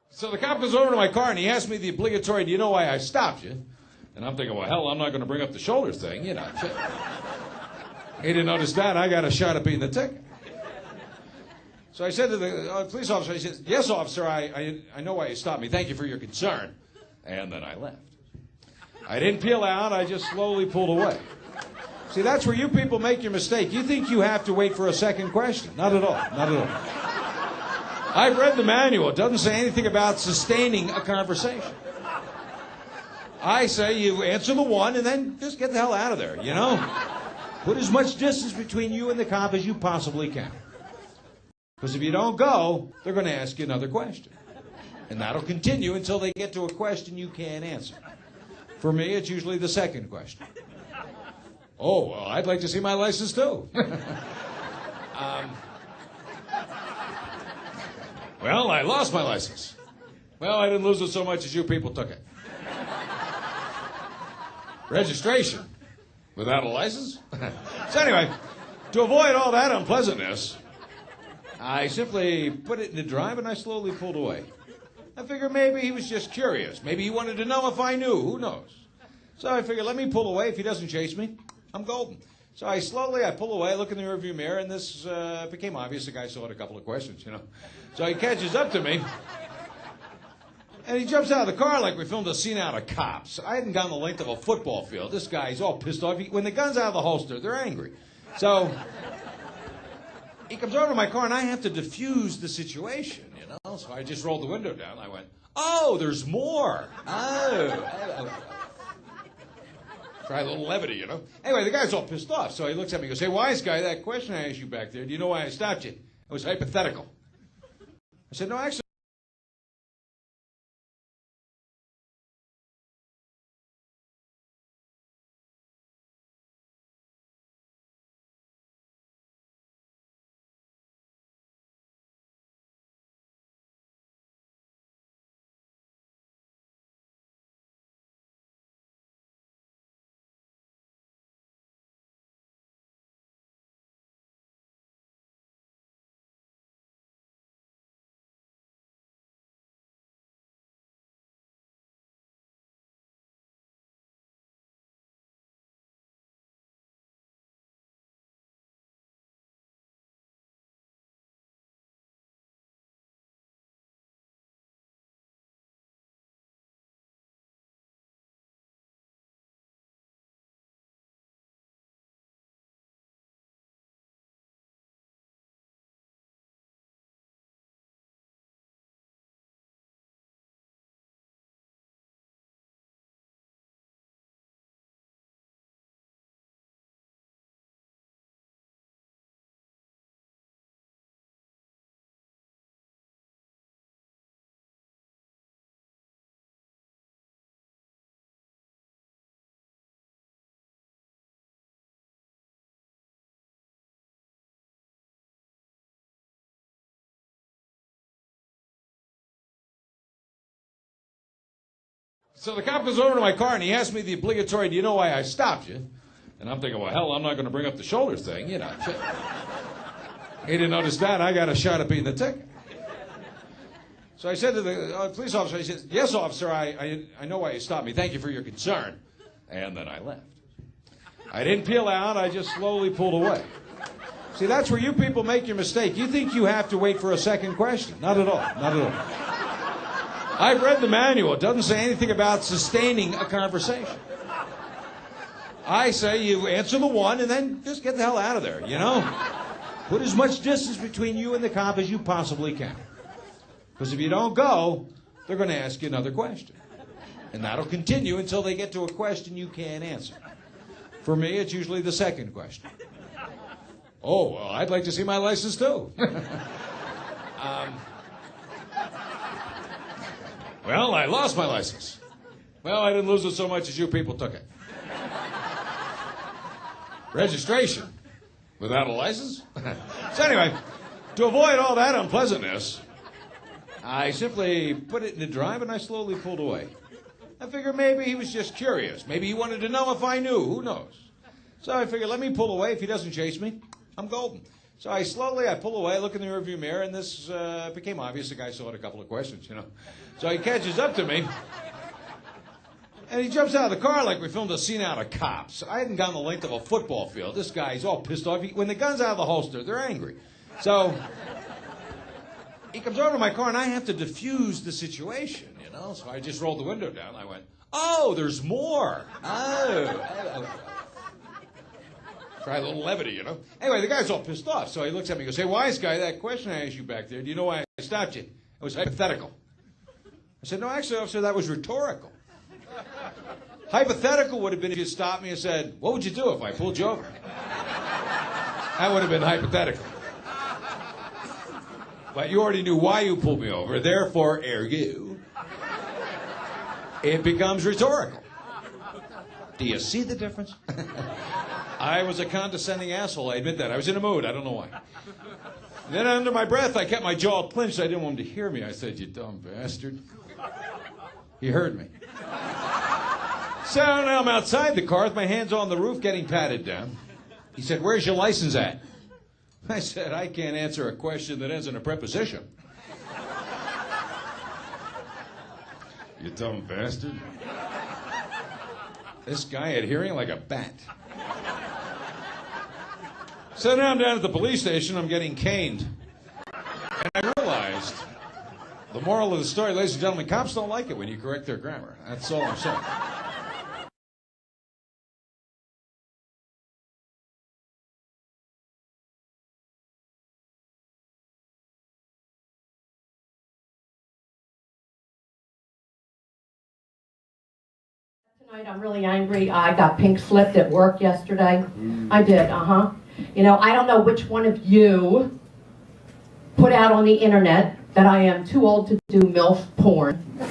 So the cop goes over to my car and he asks me the obligatory, do you know why I stopped you? And I'm thinking, well, hell, I'm not going to bring up the shoulder thing, you know. He didn't notice that. I got a shot at being the ticket. So I said to the police officer, he said, yes, officer, I know why you stopped me. Thank you for your concern. And then I left. I didn't peel out. I just slowly pulled away. See, that's where you people make your mistake. You think you have to wait for a second question. Not at all. Not at all. I've read the manual. It doesn't say anything about sustaining a conversation. I say you answer the one and then just get the hell out of there, you know? Put as much distance between you and the cop as you possibly can. Because if you don't go, they're going to ask you another question. And that'll continue until they get to a question you can't answer. For me, it's usually the second question. Oh, well, I'd like to see my license too. Well, I lost my license. Well, I didn't lose it so much as you people took it. Registration without a license? So anyway, to avoid all that unpleasantness, I simply put it in the drive and I slowly pulled away. I figured maybe he was just curious. Maybe he wanted to know if I knew. Who knows? So I figured, let me pull away. If he doesn't chase me, I'm golden. So I pull away, look in the rearview mirror, and this became obvious. The guy still had a couple of questions, you know. So he catches up to me, and he jumps out of the car like we filmed a scene out of Cops. I hadn't gone the length of a football field. This guy's all pissed off. When the gun's out of the holster, they're angry. So he comes over to my car, and I have to diffuse the situation, you know. So I just rolled the window down. I went, oh, there's more. Oh. Try a little levity, you know. Anyway, the guy's all pissed off. So he looks at me and goes, hey, wise guy, that question I asked you back there, do you know why I stopped you? It was hypothetical. I said, no, actually. So the cop goes over to my car and he asks me the obligatory, do you know why I stopped you? And I'm thinking, well, hell, I'm not going to bring up the shoulder thing, you know. He didn't notice that. I got a shot at being the ticket. So I said to the police officer, he said, yes, officer, I know why you stopped me. Thank you for your concern. And then I left. I didn't peel out. I just slowly pulled away. See, that's where you people make your mistake. You think you have to wait for a second question. Not at all. Not at all. I've read the manual. It doesn't say anything about sustaining a conversation. I say you answer the one and then just get the hell out of there, you know? Put as much distance between you and the cop as you possibly can. Because if you don't go, they're going to ask you another question. And that'll continue until they get to a question you can't answer. For me, it's usually the second question. Oh, well, I'd like to see my license too. Well, I lost my license. Well, I didn't lose it so much as you people took it. Registration without a license? So anyway, to avoid all that unpleasantness, I simply put it in the drive and I slowly pulled away. I figured maybe he was just curious. Maybe he wanted to know if I knew. Who knows? So I figured, let me pull away. If he doesn't chase me, I'm golden. So I pull away, look in the rearview mirror, and this became obvious. The guy still had a couple of questions, you know. So he catches up to me, and he jumps out of the car like we filmed a scene out of Cops. I hadn't gone the length of a football field. This guy's all pissed off. When the gun's out of the holster, they're angry. So he comes over to my car, and I have to diffuse the situation, you know. So I just rolled the window down. I went, oh, there's more. Oh. Try a little levity, you know. Anyway, the guy's all pissed off. So he looks at me and goes, hey, wise guy, that question I asked you back there, do you know why I stopped you? It was hypothetical. I said, no, actually, officer, that was rhetorical. Hypothetical would have been if you stopped me and said, what would you do if I pulled you over? That would have been hypothetical. But you already knew why you pulled me over, therefore, ergo, it becomes rhetorical. Do you see the difference? I was a condescending asshole, I admit that. I was in a mood, I don't know why. Then under my breath, I kept my jaw clenched. I didn't want him to hear me. I said, you dumb bastard. He heard me. So now I'm outside the car with my hands on the roof getting patted down. He said, where's your license at? I said, I can't answer a question that ends in a preposition. You dumb bastard. This guy had hearing like a bat. So now I'm down at the police station, I'm getting caned. And I realized, the moral of the story, ladies and gentlemen, cops don't like it when you correct their grammar. That's all I'm saying. Tonight I'm really angry. I got pink slipped at work yesterday. I did, You know, I don't know which one of you put out on the internet that I am too old to do MILF porn. But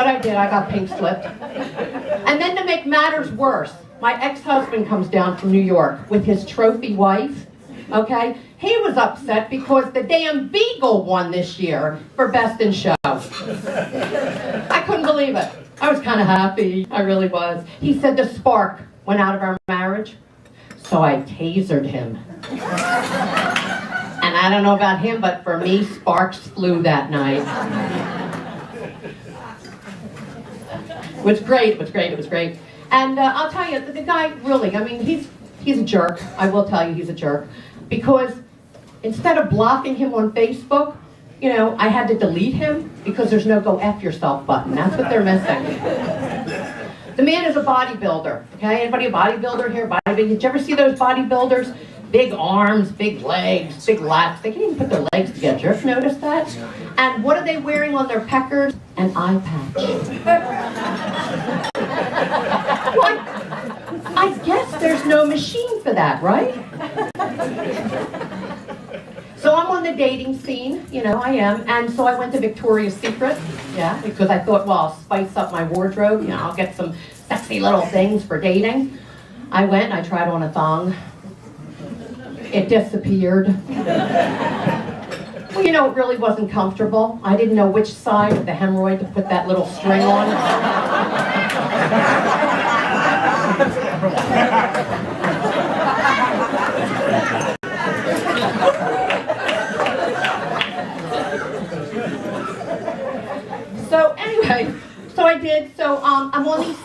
I did, I got pink slipped. And then to make matters worse, my ex-husband comes down from New York with his trophy wife, okay? He was upset because the damn Beagle won this year for Best in Show. I couldn't believe it. I was kind of happy. I really was. He said the spark went out of our marriage, so I tasered him. And I don't know about him, but for me, sparks flew that night. It was great. And I'll tell you, the guy really, I mean, he's a jerk. I will tell you he's a jerk. Because instead of blocking him on Facebook, you know, I had to delete him because there's no go F yourself button. That's what they're missing. The man is a bodybuilder, okay? Anybody a bodybuilder here? Did you ever see those bodybuilders? Big arms, big legs, big lats. They can't even put their legs together. Did you ever notice that? And what are they wearing on their peckers? An eye patch. Well, I guess there's no machine for that, right? So I'm on the dating scene, you know, I am. And so I went to Victoria's Secret, because I thought, well, I'll spice up my wardrobe, you know, I'll get some sexy little things for dating. I went and I tried on a thong. It disappeared. Well, you know, it really wasn't comfortable. I didn't know which side of the hemorrhoid to put that little string on. So anyway, so I did. So I'm on these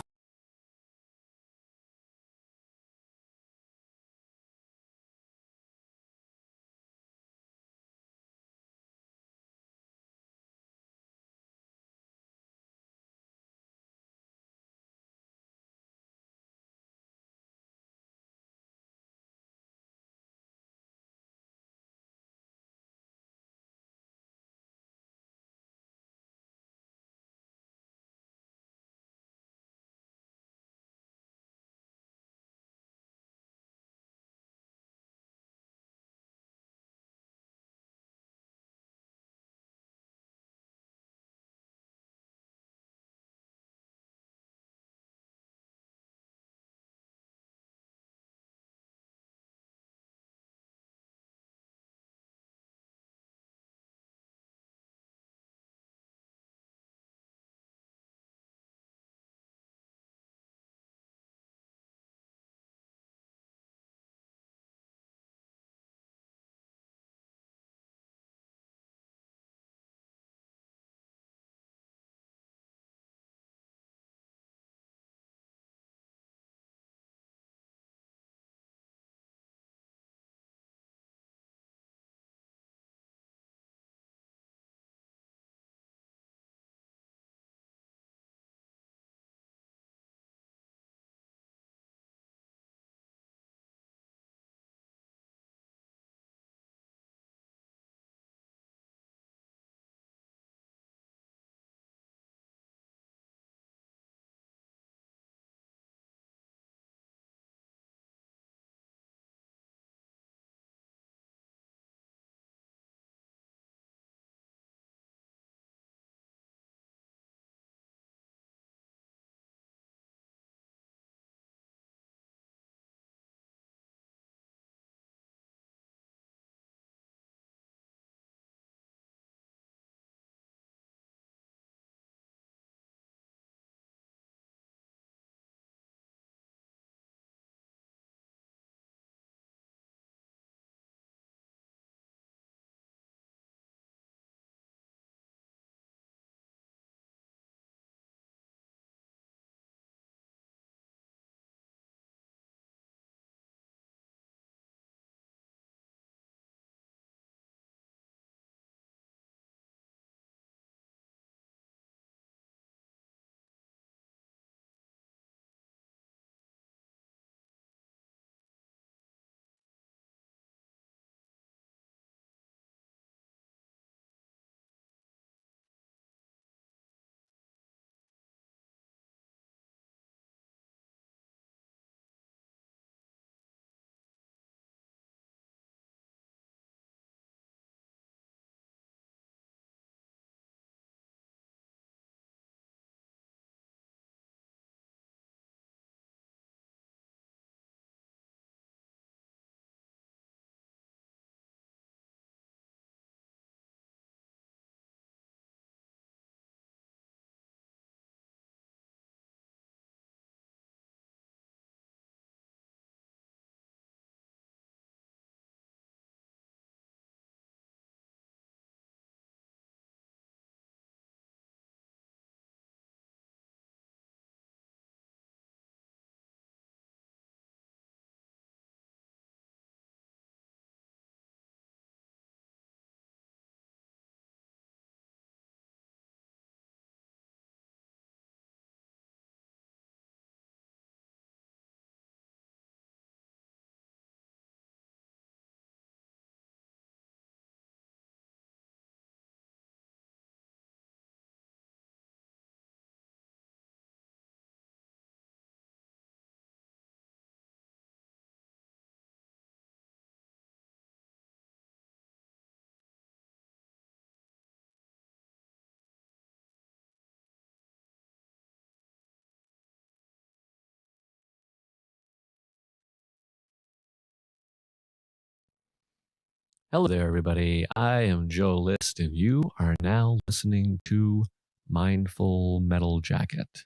Hello there, everybody. I am Joe List, and you are now listening to Mindful Metal Jacket.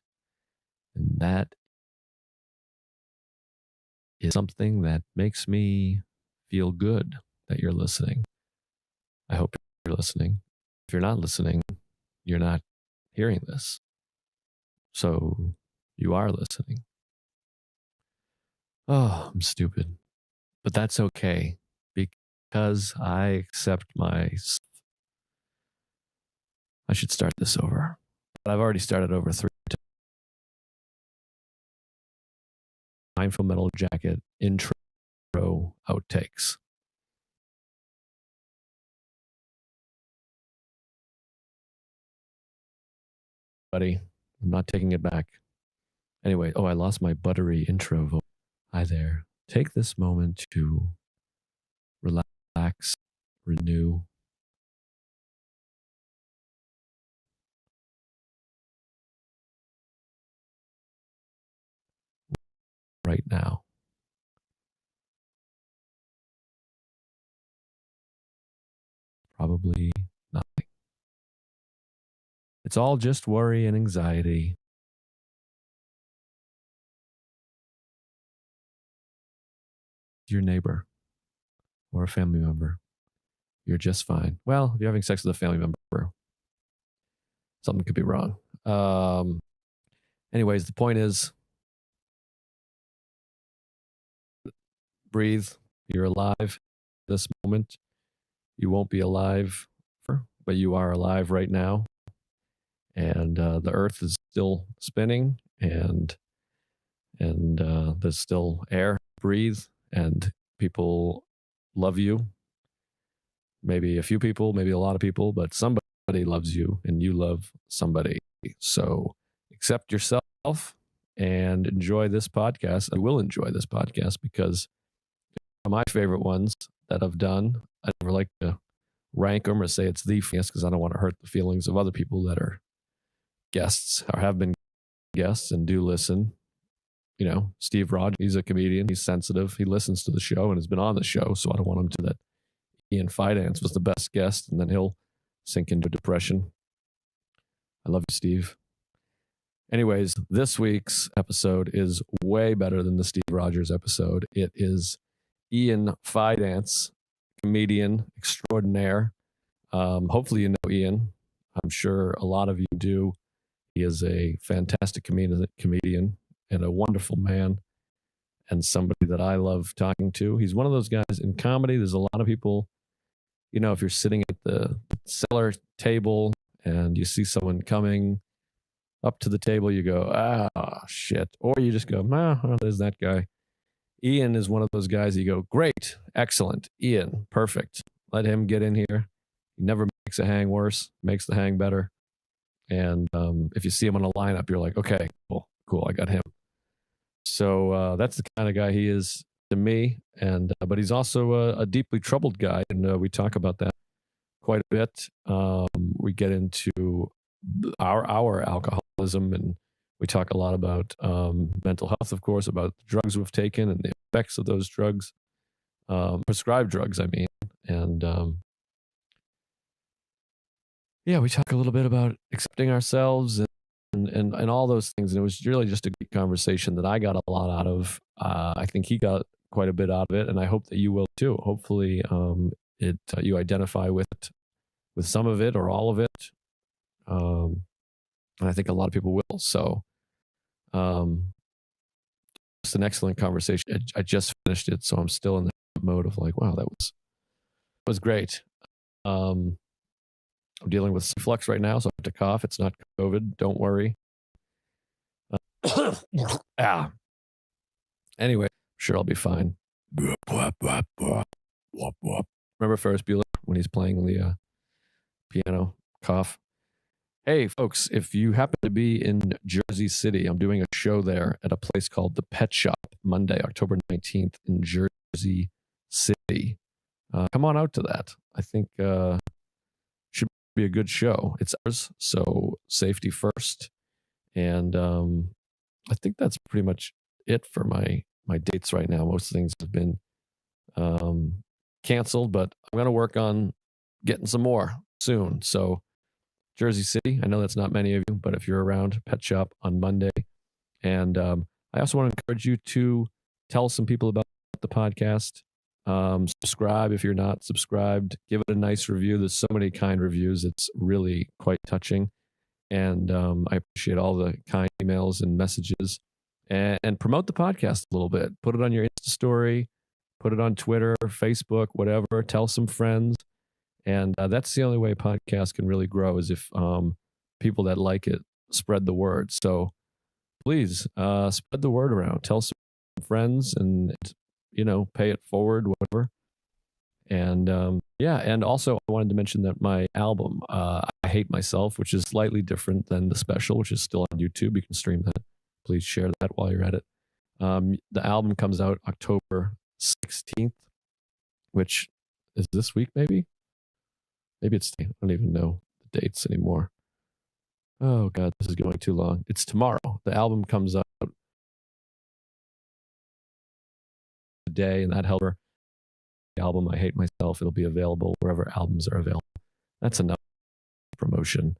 And that is something that makes me feel good that you're listening. I hope you're listening. If you're not listening, you're not hearing this. So you are listening. Oh, I'm stupid. But that's okay because I accept my... I should start this over. But I've already started over 3 times. Mindful Metal Jacket intro outtakes. Buddy, I'm not taking it back. Anyway, I lost my buttery intro vote. Hi there. Take this moment to relax, renew. Right now. Probably nothing. It's all just worry and anxiety. Your neighbor or a family member. You're just fine. Well, if you're having sex with a family member, something could be wrong. Anyways, the point is, breathe. You're alive this moment. You won't be alive, but you are alive right now. And the earth is still spinning, and there's still air to breathe, and people love you. Maybe a few people, maybe a lot of people, but somebody loves you, and you love somebody. So accept yourself and enjoy this podcast. I will enjoy this podcast because my favorite ones that I've done, I never like to rank them or say it's the funniest because I don't want to hurt the feelings of other people that are guests or have been guests and do listen. You know, Steve Rogers, he's a comedian. He's sensitive. He listens to the show and has been on the show. So I don't want him to that Ian Fidance was the best guest and then he'll sink into depression. I love you, Steve. Anyways, this week's episode is way better than the Steve Rogers episode. It is Ian Fidance, comedian extraordinaire. Hopefully you know Ian. I'm sure a lot of you do. He is a fantastic comedian and a wonderful man and somebody that I love talking to. He's one of those guys in comedy. There's a lot of people, you know, if you're sitting at the cellar table and you see someone coming up to the table, you go, ah, shit. Or you just go, there's that guy. Ian is one of those guys you go, great, excellent, Ian, perfect. Let him get in here. He never makes a hang worse, makes the hang better. And if you see him on a lineup, you're like, okay, cool, I got him. So that's the kind of guy he is to me. And but he's also a deeply troubled guy, and we talk about that quite a bit. We get into our alcoholism, and we talk a lot about mental health, of course, about the drugs we've taken and the effects of those drugs, prescribed drugs, I mean. And we talk a little bit about accepting ourselves and all those things. And it was really just a great conversation that I got a lot out of. I think he got quite a bit out of it, and I hope that you will too. Hopefully you identify with some of it or all of it. And I think a lot of people will. So it's an excellent conversation. I just finished it, so I'm still in the mode of like, wow, that was great. I'm dealing with flux right now, so I have to cough. It's not COVID. Don't worry. Anyway, sure I'll be fine. Remember Ferris Bueller when he's playing the piano? Cough. Hey, folks, if you happen to be in Jersey City, I'm doing a show there at a place called The Pet Shop Monday, October 19th in Jersey City. Come on out to that. I think should be a good show. It's ours, so safety first. And I think that's pretty much it for my dates right now. Most things have been canceled, but I'm going to work on getting some more soon. So Jersey City, I know that's not many of you, but if you're around, Pet Shop on Monday. And I also want to encourage you to tell some people about the podcast. Subscribe if you're not subscribed. Give it a nice review. There's so many kind reviews. It's really quite touching. And I appreciate all the kind emails and messages. And promote the podcast a little bit. Put it on your Insta story. Put it on Twitter, Facebook, whatever. Tell some friends. And that's the only way a podcast can really grow, is if people that like it spread the word. So please spread the word around. Tell some friends and, pay it forward, whatever. And and also I wanted to mention that my album, I Hate Myself, which is slightly different than the special, which is still on YouTube. You can stream that. Please share that while you're at it. The album comes out October 16th, which is this week, maybe? Maybe it's, I don't even know the dates anymore. Oh, God, this is going too long. It's tomorrow. The album comes out today, and that helps. The album, I Hate Myself, it'll be available wherever albums are available. That's enough promotion.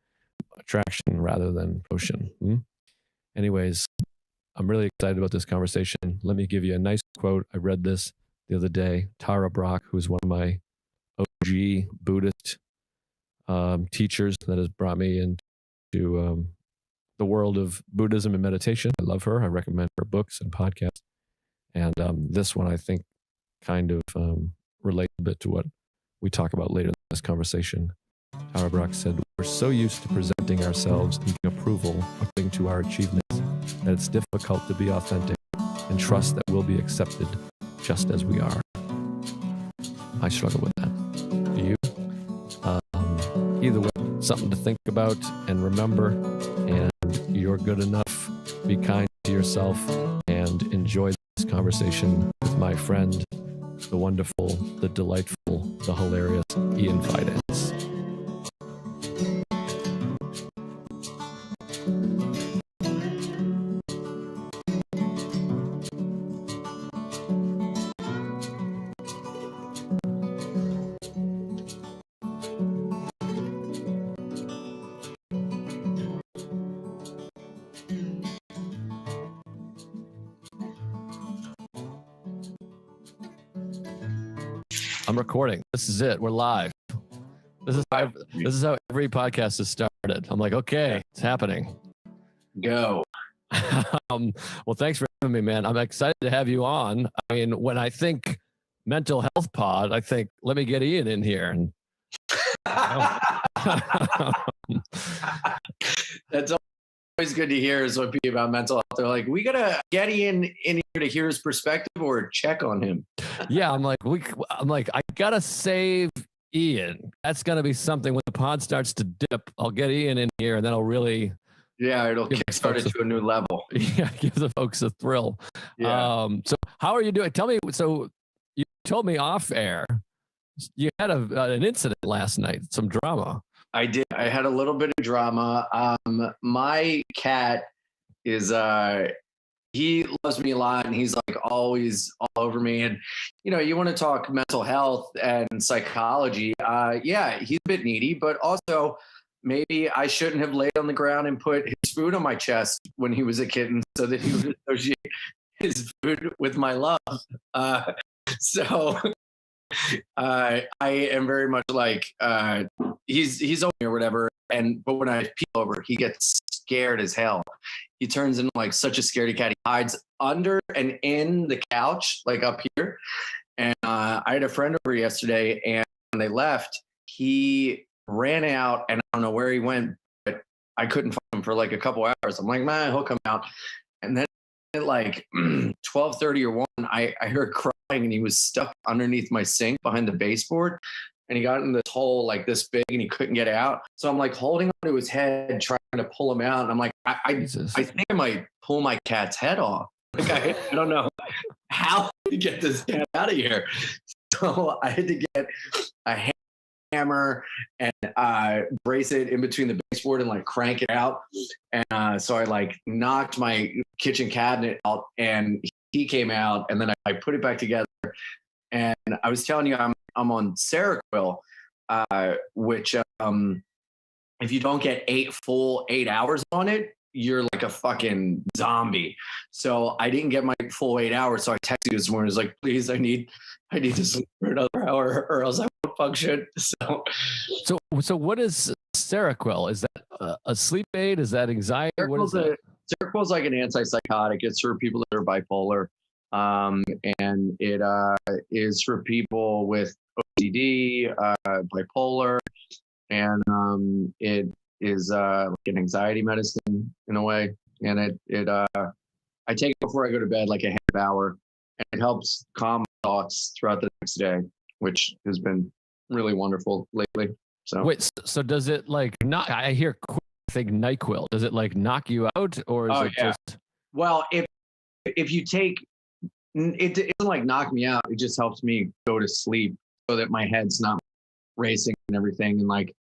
Attraction rather than promotion. Anyways, I'm really excited about this conversation. Let me give you a nice quote. I read this the other day. Tara Brach, who's one of my OG Buddhist teachers that has brought me into the world of Buddhism and meditation. I love her. I recommend her books and podcasts. And this one, I think, kind of relates a bit to what we talk about later in this conversation. Tara Brach said, "We're so used to presenting ourselves and giving approval according to our achievements that it's difficult to be authentic and trust that we'll be accepted just as we are." I struggle with that. Do you? Either way, something to think about and remember, and you're good enough. Be kind to yourself and enjoy this conversation with my friend, the wonderful, the delightful, the hilarious Ian Fidance. I'm recording. This is it. We're live. This is how every podcast is started. I'm like, okay, it's happening. Go. Well, thanks for having me, man. I'm excited to have you on. I mean, when I think mental health pod, I think, let me get Ian in here. And, That's always good to hear, is what people about mental health. They're like, we gotta get Ian in here to hear his perspective or check on him. Yeah, I'm like, I gotta save Ian. That's gonna be something when the pod starts to dip. I'll get Ian in here, and then I'll really, it'll kickstart it to a new level. Yeah, give the folks a thrill. Yeah. So how are you doing? Tell me. So you told me off air you had an incident last night, some drama. I did. I had a little bit of drama. My cat is he loves me a lot, and he's like always all over me. And you want to talk mental health and psychology. Yeah, he's a bit needy, but also maybe I shouldn't have laid on the ground and put his food on my chest when he was a kitten, so that he would associate his food with my love. So I am very much like he's over me or whatever. But when I peel over, he gets scared as hell. He turns into like such a scaredy cat. He hides under and in the couch, like up here. And I had a friend over yesterday, and when they left, he ran out, and I don't know where he went, but I couldn't find him for like a couple hours. I'm like, man, he'll come out. And then at like 12:30 or 1, I heard crying, and he was stuck underneath my sink behind the baseboard. And he got in this hole like this big, and he couldn't get out. So I'm like holding onto his head, trying to pull him out. And I'm like, I think I might pull my cat's head off. Like I don't know how to get this cat out of here. So I had to get a hammer and brace it in between the baseboard and like crank it out. And so I like knocked my kitchen cabinet out, and he came out, and then I put it back together. And I was telling you, I'm I'm on Seroquel, which if you don't get 8 hours on it, you're like a fucking zombie. So I didn't get my full 8 hours. So I texted you this morning. I was like, please, I need to sleep for another hour or else I won't function. So what is Seroquel? Is that a sleep aid? Is that anxiety? Seroquel is like an antipsychotic. It's for people that are bipolar. And it is for people with OCD, bipolar, and it is like an anxiety medicine in a way. And I take it before I go to bed, like a half hour, and it helps calm thoughts throughout the next day, which has been really wonderful lately. So wait, so does it like not? I hear think NyQuil. Does it like knock you out, or is it just? Well, if you take it doesn't like knock me out. It just helps me go to sleep so that my head's not racing and everything. And like,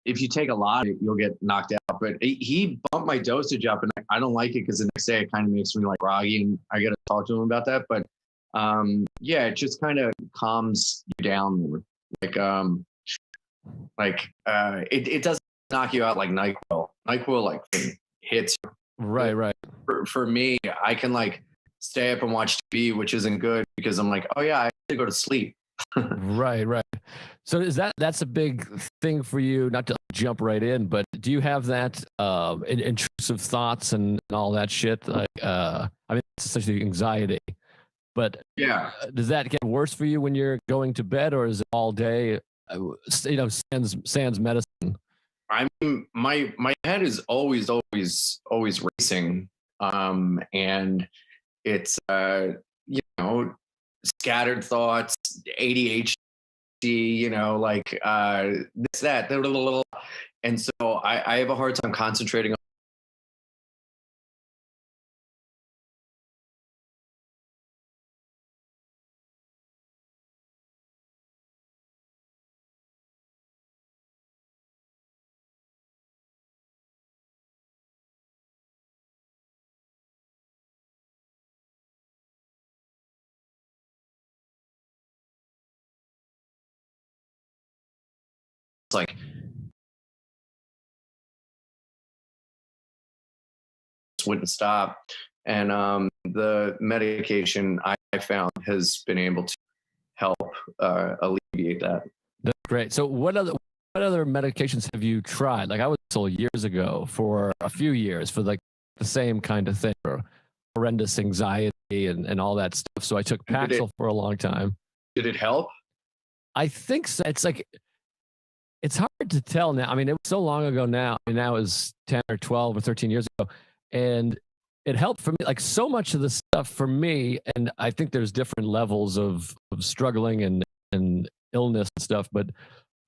if you take a lot, you'll get knocked out. But he bumped my dosage up, and I don't like it because the next day it kind of makes me like groggy, and I got to talk to him about that. But yeah, it just kind of calms you down more. It doesn't knock you out like NyQuil. NyQuil like hits you. Right. For me, I can like stay up and watch TV, which isn't good because I'm like, oh yeah, I have to go to sleep. Right. So that's a big thing for you, not to jump right in, but do you have that intrusive thoughts and all that shit? Like, I mean, it's essentially anxiety, but yeah, does that get worse for you when you're going to bed, or is it all day? Sans medicine. I mean, my head is always racing, and it's scattered thoughts, ADHD, like this, that, and so I have a hard time concentrating on. Like wouldn't stop, and the medication I found has been able to help alleviate that. That's great. So what other medications have you tried? Like I was told years ago for a few years for like the same kind of thing, for horrendous anxiety and all that stuff. So I took Paxil for a long time. Did it help? I think so. It's like, it's hard to tell now. I mean, it was so long ago now. I mean, that was 10 or 12 or 13 years ago. And it helped for me, like so much of the stuff for me. And I think there's different levels of struggling and illness and stuff. But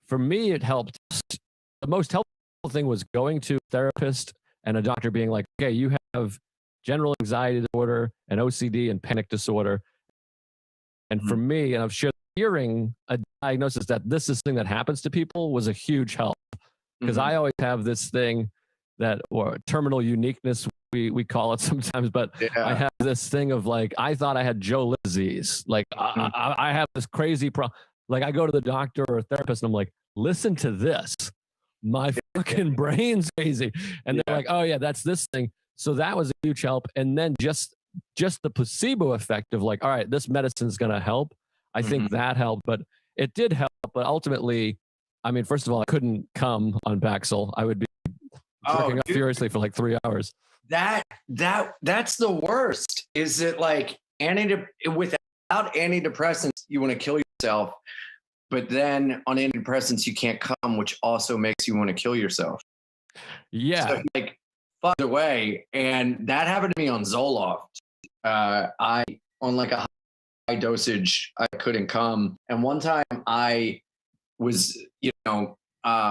for me, it helped. The most helpful thing was going to a therapist and a doctor being like, okay, you have general anxiety disorder and OCD and panic disorder. And for me, and I've shared, hearing a diagnosis that this is thing that happens to people was a huge help, because I always have this thing that, or terminal uniqueness, we call it sometimes, but I have this thing of like, I thought I had Joe disease. Like I have this crazy problem. Like I go to the doctor or a therapist and I'm like, listen to this. My fucking brain's crazy. And they're like, oh yeah, that's this thing. So that was a huge help. And then just the placebo effect of like, all right, this medicine is going to help. I think that helped, but it did help. But ultimately, I mean, first of all, I couldn't come on Paxil. I would be jerking up furiously for like 3 hours. That's the worst. Is it like without antidepressants, you want to kill yourself, but then on antidepressants you can't come, which also makes you want to kill yourself. Yeah. So, like, fuck away. And that happened to me on Zoloft. I on like a high dosage, I couldn't come. And one time I was, gonna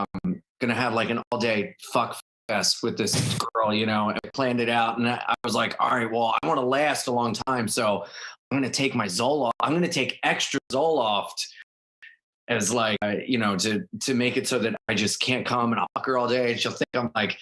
have like an all day fuck fest with this girl, and I planned it out. And I was like, all right, well, I want to last a long time. So I'm going to take my Zoloft. I'm going to take extra Zoloft as like, to make it so that I just can't come and I'll fuck her all day. And she'll think I'm like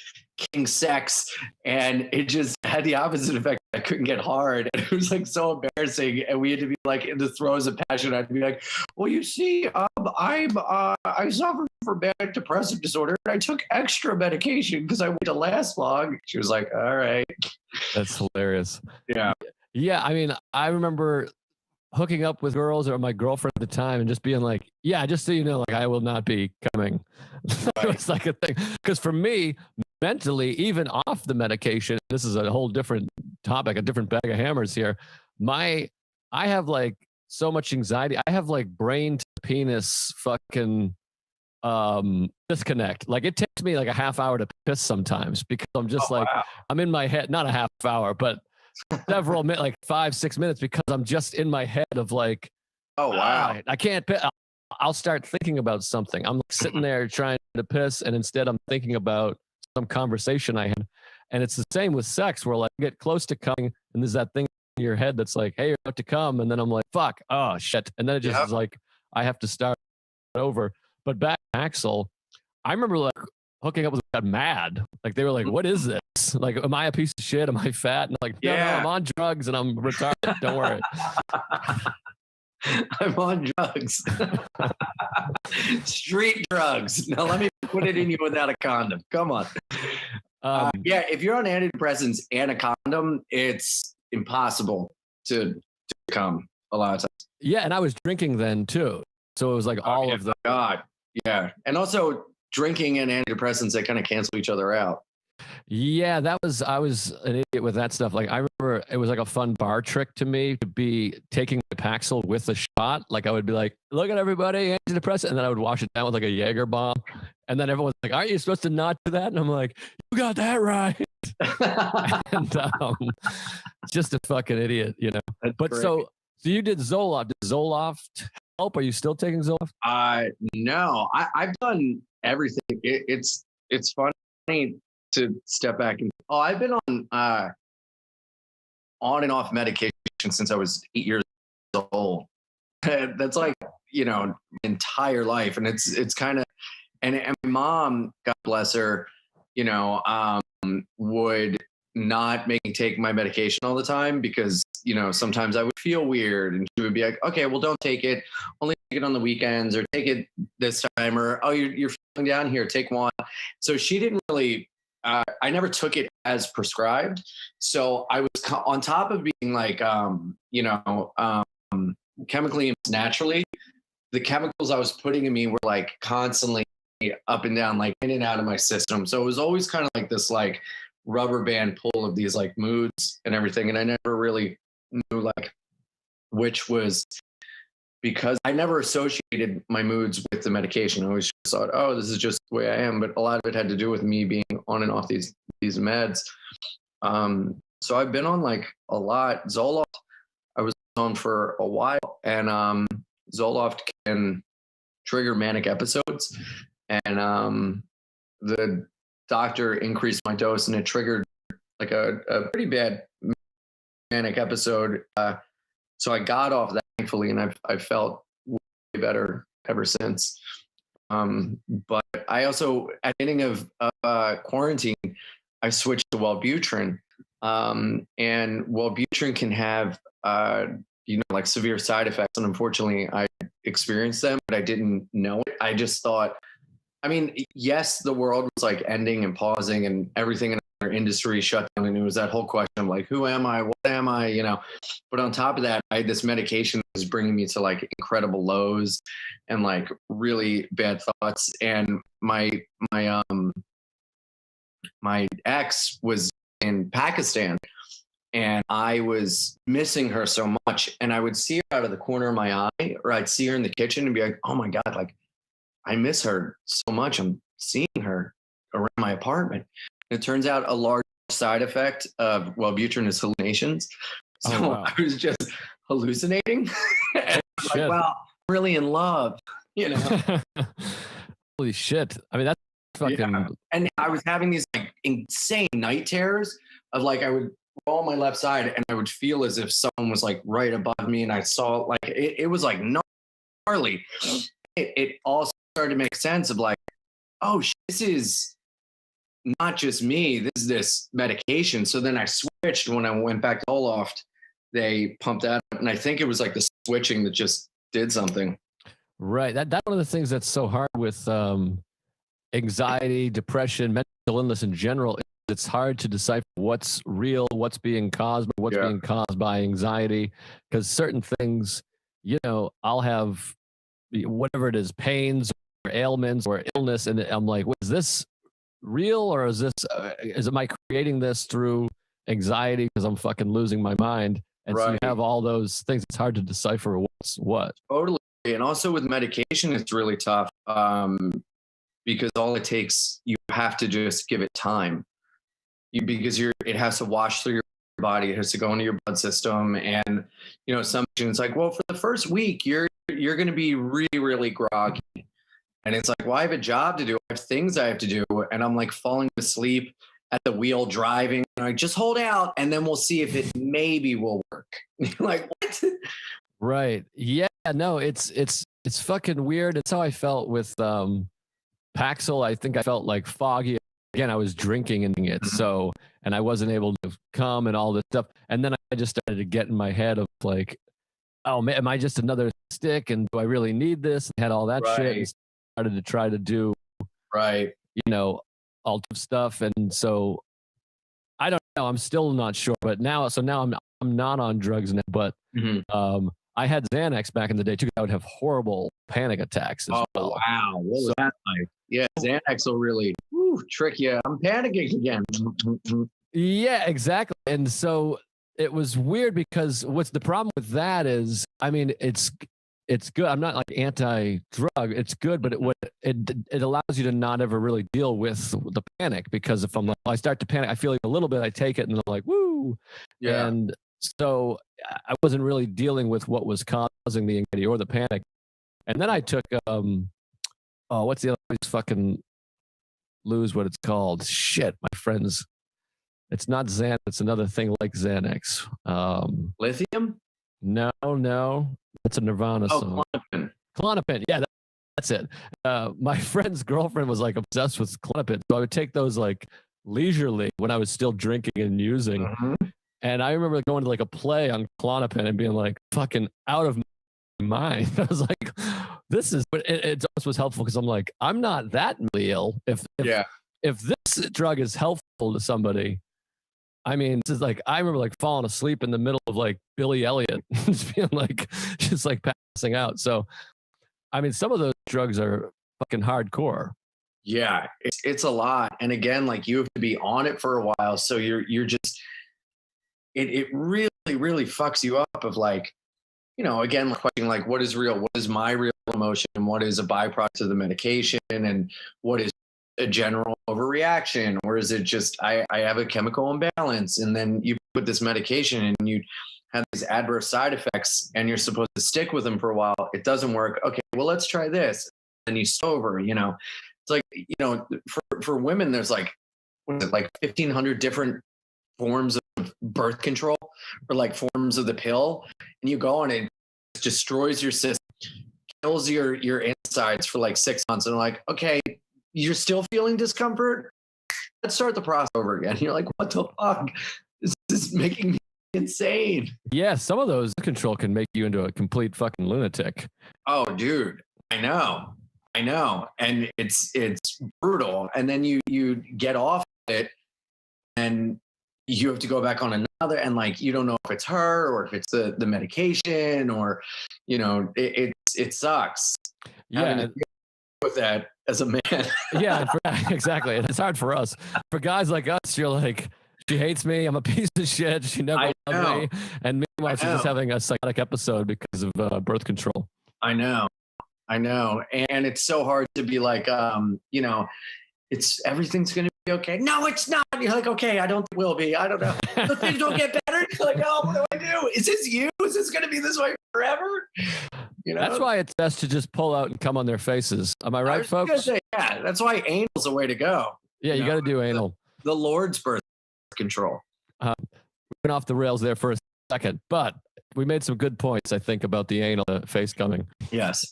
king sex, and it just had the opposite effect. I couldn't get hard, and it was like so embarrassing. And we had to be like in the throes of passion. I'd be like, "Well, you see, I suffer from manic depressive disorder, and I took extra medication because I wanted to last long." She was like, "All right." That's hilarious. Yeah. Yeah, I mean, I remember hooking up with girls or my girlfriend at the time and just being like, yeah, just so you know, like I will not be coming. It was like a thing. Because for me, mentally, even off the medication, this is a whole different topic, a different bag of hammers here. I have like so much anxiety. I have like brain to penis fucking disconnect. Like it takes me like a half hour to piss sometimes because I'm just I'm in my head, not a half hour, but several minutes, like 5-6 minutes, because I'm just in my head of like, oh wow, I can't piss. I'll start thinking about something. I'm like sitting there trying to piss, and instead I'm thinking about some conversation I had. And it's the same with sex, where like I get close to coming, and there's that thing in your head that's like, hey, you're about to come, and then I'm like, fuck, oh shit, and then it just is like I have to start over. But back to Axel, I remember like hooking up with got mad. Like they were like, what is this? Like, am I a piece of shit? Am I fat? And I'm like, no, I'm on drugs and I'm retarded. Don't worry. I'm on drugs. Street drugs. Now let me put it in you without a condom. Come on. Yeah, if you're on antidepressants and a condom, it's impossible to come a lot of times. Yeah, and I was drinking then too. So it was like all of the God. Yeah. And also drinking and antidepressants, they kind of cancel each other out. Yeah, I was an idiot with that stuff. Like I remember it was like a fun bar trick to me to be taking my Paxil with a shot. Like I would be like, look at everybody, antidepressant. And then I would wash it down with like a Jaeger bomb. And then everyone's like, aren't you supposed to not do that? And I'm like, you got that right. And just a fucking idiot, you know. That's but great. so you did Zoloft. Did Zoloft help? Are you still taking Zoloft? No, I've done everything. It's funny to step back and I've been on and off medication since I was 8 years old. That's like, you know, entire life. And it's kind of, and my mom, God bless her, you know, would not make me take my medication all the time because, you know, sometimes I would feel weird and she would be like, okay, well, don't take it. Only take it on the weekends or take it this time or, oh, you're feeling down here, take one. So she didn't really, I never took it as prescribed. So I was on top of being like, you know, chemically naturally, the chemicals I was putting in me were like constantly up and down, like in and out of my system. So it was always kind of like this like rubber band pull of these like moods and everything. And I never really knew like which was, because I never associated my moods with the medication. I always just thought, oh, this is just the way I am. But a lot of it had to do with me being on and off these meds. So I've been on like a lot. Zoloft, I was on for a while, and Zoloft can trigger manic episodes. And the doctor increased my dose, and it triggered like a pretty bad manic episode. So I got off that, thankfully, and I've felt way better ever since. But I also, at the beginning of quarantine, I switched to Wellbutrin. And Wellbutrin can have, you know, like severe side effects. And unfortunately, I experienced them, but I didn't know it. I just thought, I mean, yes, the world was like ending and pausing and everything in our industry shut down. And it was that whole question of like, who am I? What am I? You know, but on top of that, I had this medication that was bringing me to like incredible lows and like really bad thoughts. And my ex was in Pakistan and I was missing her so much. And I would see her out of the corner of my eye, or I'd see her in the kitchen and be like, oh my God, like I miss her so much. I'm seeing her around my apartment. And it turns out a large side effect of Wellbutrin is hallucinations. So Oh, wow. I was just hallucinating. And Shit. like, wow, I'm really in love, you know? Holy shit. I mean, that's fucking. Yeah. And I was having these like insane night terrors of like, I would roll on my left side and I would feel as if someone was like right above me. And I saw like, it was like gnarly. It all started to make sense of like, oh, this is not just me, this medication. So then I switched when I went back to Zoloft. They pumped that up, and I think it was like the switching that just did something. Right. That's one of the things that's so hard with anxiety, depression, mental illness in general. It's hard to decipher what's real, what's being caused, what's being caused by anxiety, because certain things, I'll have whatever it is, pains or ailments or illness, and I'm like, is this real, or is am I creating this through anxiety because I'm fucking losing my mind? And so you have all those things. It's hard to decipher what's what. Totally. And also with medication, it's really tough because all it takes, you have to just give it time. Because it has to wash through your body, it has to go into your blood system, and some it's like, well, for the first week, you're going to be really, really groggy, and it's like, well, I have a job to do, I have things I have to do, and I'm like falling asleep at the wheel driving, and I just hold out, and then we'll see if it maybe will work. Like, what? Right? Yeah. No, it's fucking weird. It's how I felt with Paxil. I think I felt like foggy. Again, I was drinking in it, and I wasn't able to come and all this stuff. And then I just started to get in my head of like, oh man, am I just another stick? And do I really need this? And had all that shit. And started to try to do all stuff. And so I don't know. I'm still not sure. But now I'm not on drugs now. But I had Xanax back in the day too. I would have horrible panic attacks as well. Wow. What was that like? Yeah, Xanax will really trick you. I'm panicking again. Yeah, exactly. And so it was weird because what's the problem with that is, I mean, it's good. I'm not like anti-drug. It's good, but it allows you to not ever really deal with the panic, because if I start to panic, I feel like a little bit, I take it and I'm like, woo. Yeah. And so I wasn't really dealing with what was causing the anxiety or the panic. And then I took, what's the other, fucking lose what it's called. Shit, my friends. It's not Xanax. It's another thing like Xanax. Lithium? No. That's a Nirvana song. Klonopin. Yeah, that's it. My friend's girlfriend was like obsessed with Klonopin. So I would take those like leisurely when I was still drinking and using. And I remember going to like a play on Klonopin and being like fucking out of my mind. I was like, this is, but it also was helpful because I'm like, I'm not that really ill. If this drug is helpful to somebody, I mean, this is like, I remember like falling asleep in the middle of like Billy Elliot, just being like, just like passing out. So, I mean, some of those drugs are fucking hardcore. Yeah, it's a lot. And again, like you have to be on it for a while. So you're just, it really, really fucks you up of like, again, question like, what is real? What is my real emotion? What is a byproduct of the medication? And what is a general overreaction? Or is it just, I have a chemical imbalance, and then you put this medication and you have these adverse side effects and you're supposed to stick with them for a while. It doesn't work. Okay, well, let's try this. And you sober, it's like, for women, there's like, what is it, like 1,500 different forms of birth control, or like forms of the pill, and you go on, it destroys your system, kills your insides for like 6 months, and like, okay, you're still feeling discomfort, let's start the process over again. You're like, what the fuck, this is making me insane. Yeah, some of those control can make you into a complete fucking lunatic. Oh dude, I know, and it's brutal. And then you get off it and you have to go back on another, and like, you don't know if it's her or if it's the medication, or, it sucks. Yeah. With that as a man. Yeah, exactly. It's hard for us. For guys like us, you're like, she hates me. I'm a piece of shit. She never loved me. And meanwhile, she's just having a psychotic episode because of birth control. I know. And it's so hard to be like, everything's going to be okay. No, it's not. You're like, okay, I don't think it will be. I don't know. The things don't get better. You're like, oh, what do I do? Is this you? Is this going to be this way forever? That's why it's best to just pull out and come on their fations. Am I right, folks? Say, yeah, that's why anal's the way to go. Yeah, you got to do anal. The Lord's birth control. We went off the rails there for a second, but we made some good points, I think, about the anal face coming. Yes.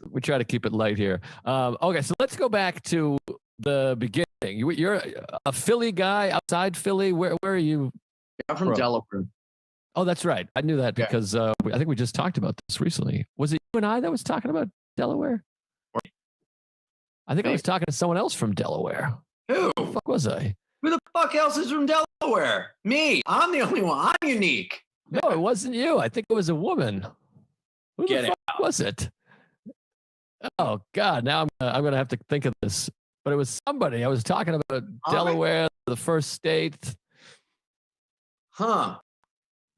We try to keep it light here. Okay, so let's go back to the beginning. You're a Philly guy outside Philly. Where are you? I'm from Delaware. Oh, that's right. I knew that Yeah. because I think we just talked about this recently. Was it you and I that was talking about Delaware? I think I was talking to someone else from Delaware. Who? Who the fuck was I? Who the fuck else is from Delaware? Me. I'm the only one. I'm unique. No, it wasn't you. I think it was a woman. Who Get the fuck was it? Oh God! Now I'm gonna have to think of this. But it was somebody. I was talking about Delaware, the first state. Huh. Oh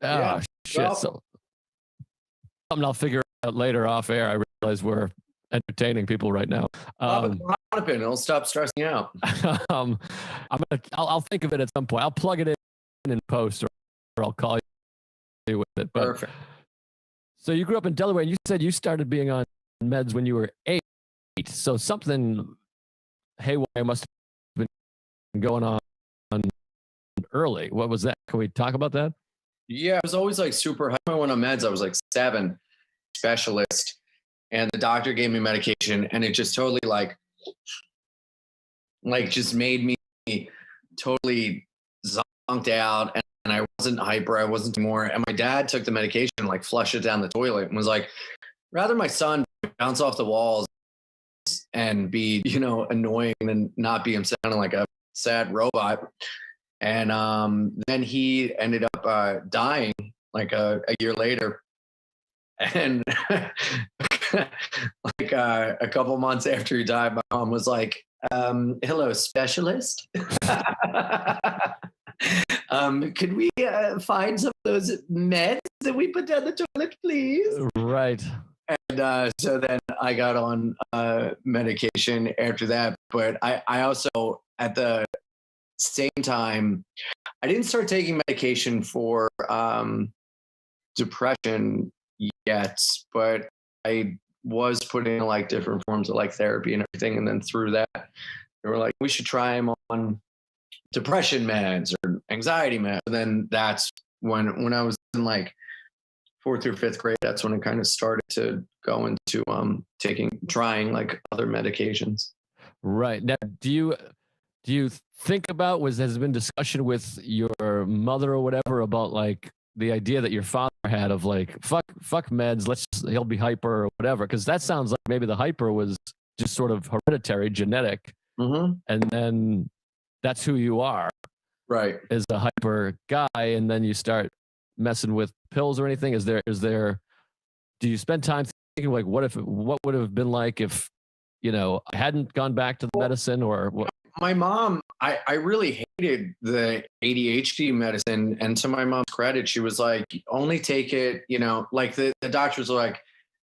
Yeah. shit! Well, So something I'll figure out later off air. I realize we're entertaining people right now. It'll stop stressing you out. I'll think of it at some point. I'll plug it in post, or I'll call you with it. But, Perfect. So you grew up in Delaware, and you said you started being on meds when you were 8. So something haywire must have been going on early. What was that? Can we talk about that? Yeah, I was always like super high. When I went on meds, I was like 7, specialist, and the doctor gave me medication, and it just totally like just made me totally zonked out, and I wasn't hyper. I wasn't more. And my dad took the medication and like flushed it down the toilet and was like, rather my son bounce off the walls and be, annoying than not be him sounding like a sad robot. And then he ended up dying like a year later. And like a couple months after he died, my mom was like, hello, specialist. Could we find some of those meds that we put down the toilet, please? Right. And so then I got on medication after that. But I also, at the same time, I didn't start taking medication for depression yet, but I was putting like different forms of like therapy and everything. And then through that, they were like, we should try him on depression meds or anxiety meds. And then that's when I was in like 4th or 5th grade, that's when it kind of started to go into trying like other medications. Right. Now, do you think about, has there been discussion with your mother or whatever about like the idea that your father had of like, fuck meds, he'll be hyper or whatever? Because that sounds like maybe the hyper was just sort of hereditary, genetic. Mm-hmm. And then that's who you are. Right. Is a hyper guy. And then you start messing with pills or anything. Do you spend time thinking like, what would have been like if, I hadn't gone back to the medicine or what? My mom, I really hated the ADHD medicine. And to my mom's credit, she was like, only take it, like the doctors were like,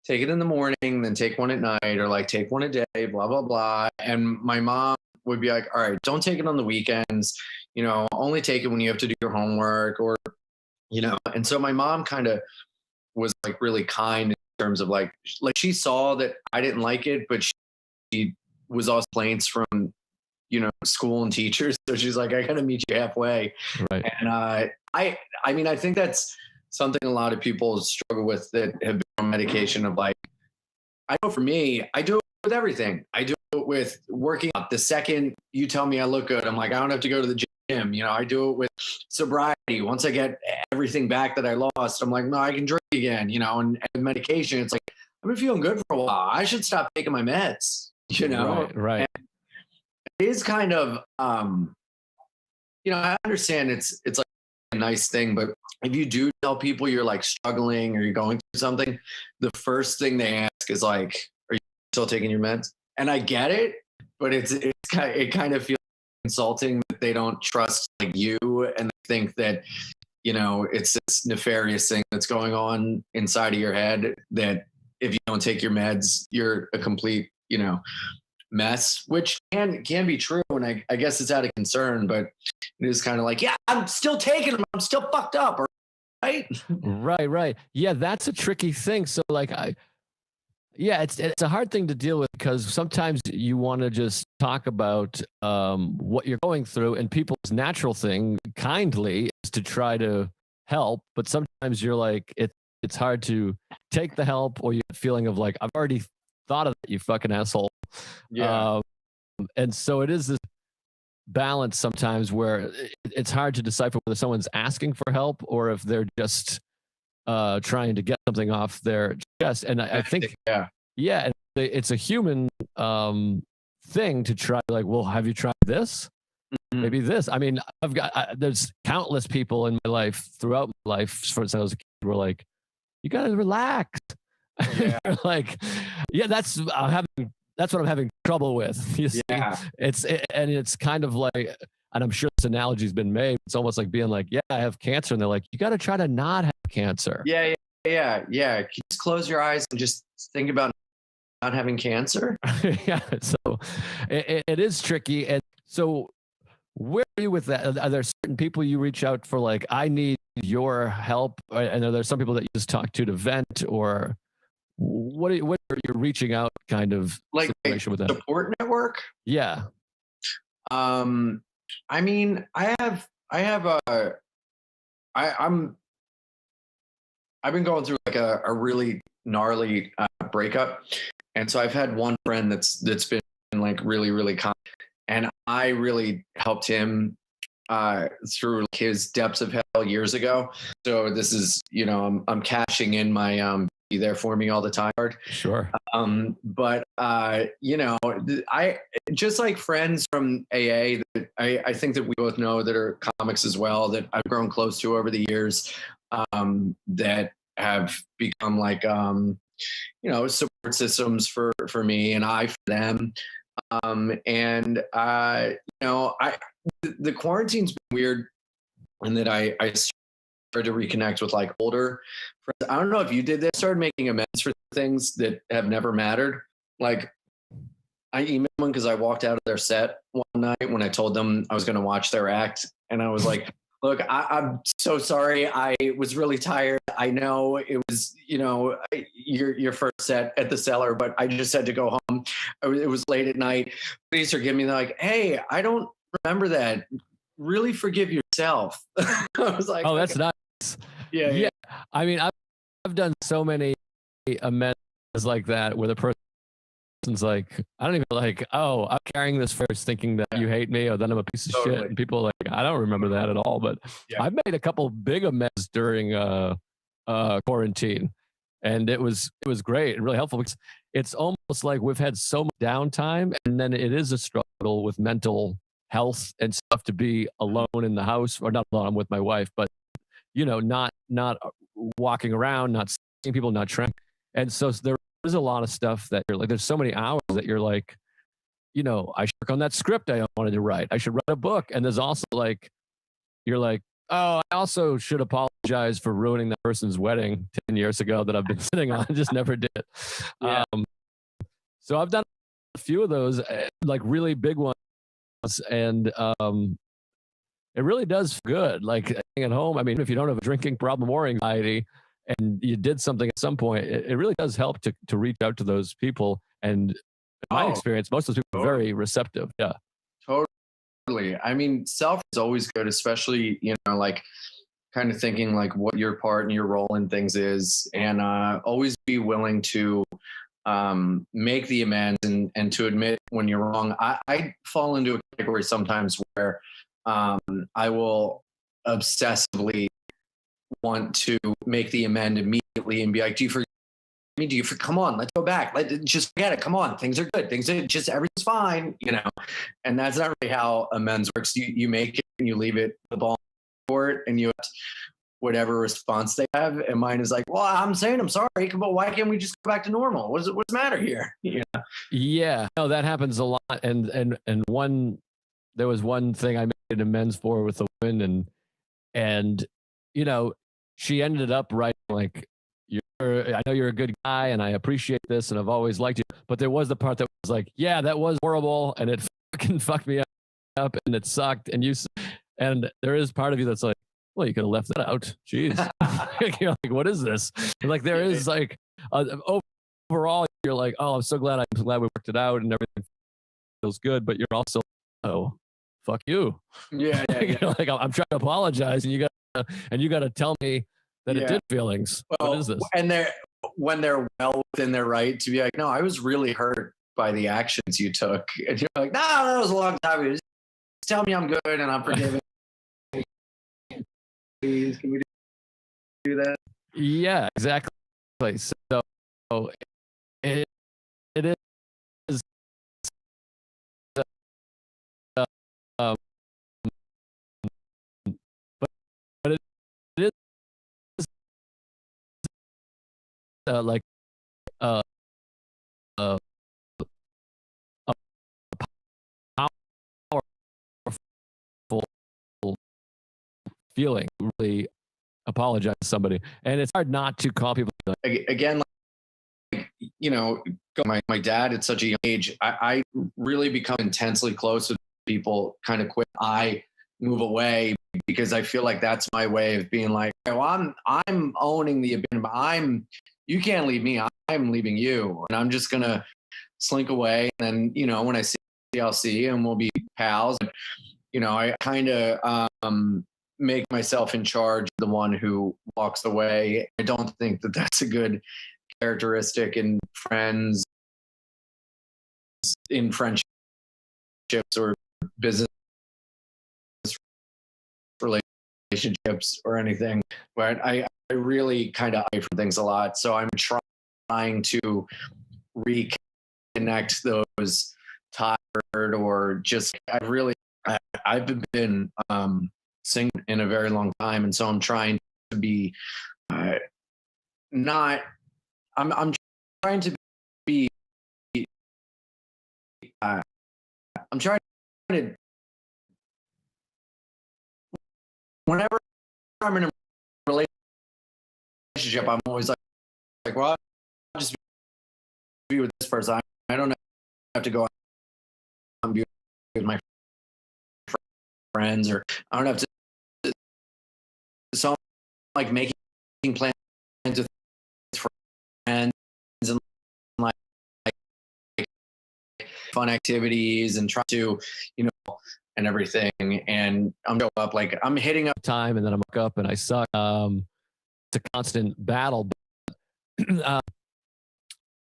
take it in the morning, then take one at night, or like take one a day, blah, blah, blah. And my mom would be like, all right, don't take it on the weekends, only take it when you have to do your homework or, and so my mom kind of was like really kind in terms of like she saw that I didn't like it, but she was also complaints from, school and teachers. So she's like, I got to meet you halfway. Right. And I mean, I think that's something a lot of people struggle with that have been on medication of like, I know for me, I do it with everything. I do it with working out. The second you tell me I look good, I'm like, I don't have to go to the gym. I do it with sobriety. Once I get everything back that I lost, I'm like, no, I can drink again, and medication. It's like, I've been feeling good for a while. I should stop taking my meds, Right. And it is kind of, I understand it's like a nice thing, but if you do tell people you're like struggling or you're going through something, the first thing they ask is like, are you still taking your meds? And I get it, but it kind of feels insulting that they don't trust like you and they think that, it's this nefarious thing that's going on inside of your head that if you don't take your meds, you're a complete, mess, which can be true. And I guess it's out of concern, but it is kind of like, yeah, I'm still taking them. I'm still fucked up. Right. Right. Yeah. That's a tricky thing. So like, it's a hard thing to deal with because sometimes you want to just talk about what you're going through, and people's natural thing kindly is to try to help. But sometimes you're like, it's hard to take the help, or you're feeling of like, I've already thought of it, you fucking asshole. Yeah. And so it is this balance sometimes where it's hard to decipher whether someone's asking for help or if they're just trying to get something off their chest. And I think, yeah, it's a human thing to try, like, well, have you tried this? Maybe this. I mean, there's countless people in my life, throughout my life, since I was a kid, were like, you got to relax. Yeah. Like, yeah, that's what I'm having trouble with. You see? Yeah. It's kind of like, and I'm sure this analogy's been made. It's almost like being like, yeah, I have cancer. And they're like, you got to try to not have cancer. Yeah. Just close your eyes and just think about not having cancer. Yeah. So it is tricky. And so where are you with that? Are there certain people you reach out for, like, I need your help? And are there some people that you just talk to vent, or what are you reaching out kind of like situation with that? Support network? Yeah. I mean, I've been going through like a really gnarly breakup. And so I've had one friend that's been like really, really kind. And I really helped him through his depths of hell years ago. So this is, I'm cashing in my be there for me all the time card. Sure. But I just like friends from AA that I think that we both know that are comics as well, that I've grown close to over the years, that have become like support systems for me and I for them. The quarantine's been weird, and that I started to reconnect with like older friends. I don't know if you did this. I started making amends for things that have never mattered. Like, I emailed them because I walked out of their set one night when I told them I was going to watch their act, and I was like, look, I'm so sorry. I was really tired. I know it was, your first set at the Cellar, but I just had to go home. It was late at night. Please forgive me. They're like, hey, I don't remember that. Really forgive yourself. I was like, oh, that's nice. Yeah. I mean, I've done so many amends like that where the person's like, I don't even like, oh, I'm carrying this first thinking that you hate me, or then I'm a piece of shit. And people are like, I don't remember that at all. But I've made a couple big amends during quarantine, and it was great and really helpful, because it's almost like we've had so much downtime, and then it is a struggle with mental health and stuff to be alone in the house, or not alone, I'm with my wife, but not walking around, not seeing people, not trying. And so there is a lot of stuff that you're like, there's so many hours that you're like, I should work on that script I wanted to write. I should write a book. And there's also like, you're like, oh, I also should apologize for ruining that person's wedding 10 years ago that I've been sitting on. Just never did. Yeah. So I've done a few of those, like really big ones. And it really does feel good. Like staying at home. I mean, if you don't have a drinking problem or anxiety, and you did something at some point, it really does help to reach out to those people. And in my experience, most of those people are very receptive. Yeah. Totally. I mean, self is always good, especially, like kind of thinking like what your part and your role in things is, and always be willing to make the amends and to admit when you're wrong. I fall into a category sometimes where I will obsessively want to make the amend immediately and be like, do you forget me? Come on, let's go back. Just forget it. Come on. Things are good. Everything's fine, and that's not really how amends works. You make it and you leave it, the ball in the court, and you have whatever response they have. And mine is like, well, I'm saying I'm sorry, but why can't we just go back to normal? What's the matter here? Yeah, no, that happens a lot. And there was one thing I made amends for with a woman, and she ended up writing like, I know you're a good guy and I appreciate this and I've always liked you. But there was the part that was like, yeah, that was horrible and it fucking fucked me up and it sucked. And there is part of you that's like, well, you could have left that out. Jeez. You're like, what is this? And like, there is like, overall, you're like, oh, I'm glad we worked it out and everything feels good. But you're also, oh, fuck you. Yeah. You're like, I'm trying to apologize and you got to tell me that it did feelings. Well, what is this? And when they're well within their right to be like, no, I was really hurt by the actions you took. And you're like, no, that was a long time ago. tell me I'm good and I'm forgiven. Please, can we do that? Yeah, exactly. So it is, um, but it is like uh, uh, a powerful feeling. Really apologize to somebody, and it's hard not to call people. Again, like, you know, my dad at such a young age, I really become intensely close with people kind of quick. I move away because I feel like that's my way of being like, well, I'm owning the abandonment. You can't leave me. I'm leaving you, and I'm just gonna slink away. And then, you know, when I see you, I'll see you, and we'll be pals. You know, I kind of make myself in charge, the one who walks away. I don't think that that's a good characteristic in friends, in friendships or business relationships or anything. But I really kind of eye for things a lot. So I'm trying to reconnect those tired or just, I've been single in a very long time. And so I'm trying to be not, I'm trying to be, I'm trying to, whenever I'm in a relationship, I'm always like, well, I'll just be with this person. I don't have to go out and be with my friends, or I don't have to. So I'm like making plans with friends and like fun activities and try to, you know, and everything. And I'm go up like I'm hitting up Time, and then I'm up and I suck. It's a constant battle.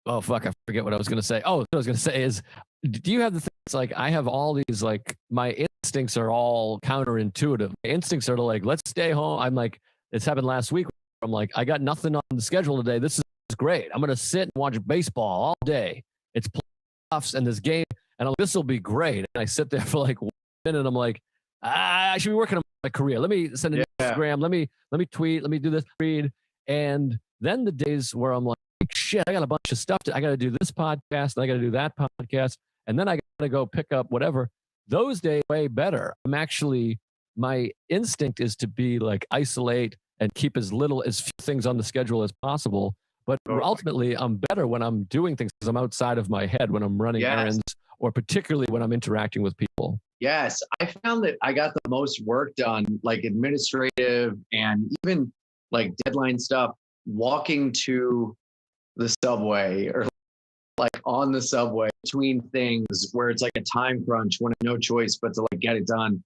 Oh fuck, I forget what I was gonna say. Oh, what I was gonna say is, do you have the things like I have all these, like my instincts are all counterintuitive. My instincts are to like, let's stay home. I'm like, it's happened last week. I'm like, I got nothing on the schedule today. This is great. I'm gonna sit and watch baseball all day. It's playoffs and this game, and I'm like, this will be great. And I sit there for like 1 minute. And I'm like, I should be working on my career. Let me send an Instagram. Let me tweet. Let me do this, read. And then the days where I'm like, shit, I got a bunch of stuff I got to do this podcast, and I got to do that podcast, and then I got to go pick up whatever. Those days way better. I'm actually, my instinct is to be like isolate and keep as little as few things on the schedule as possible. But ultimately, I'm better when I'm doing things because I'm outside of my head, when I'm running errands, or particularly when I'm interacting with people. Yes, I found that I got the most work done, like administrative and even like deadline stuff, walking to the subway or like on the subway between things where it's like a time crunch when I have no choice but to like get it done.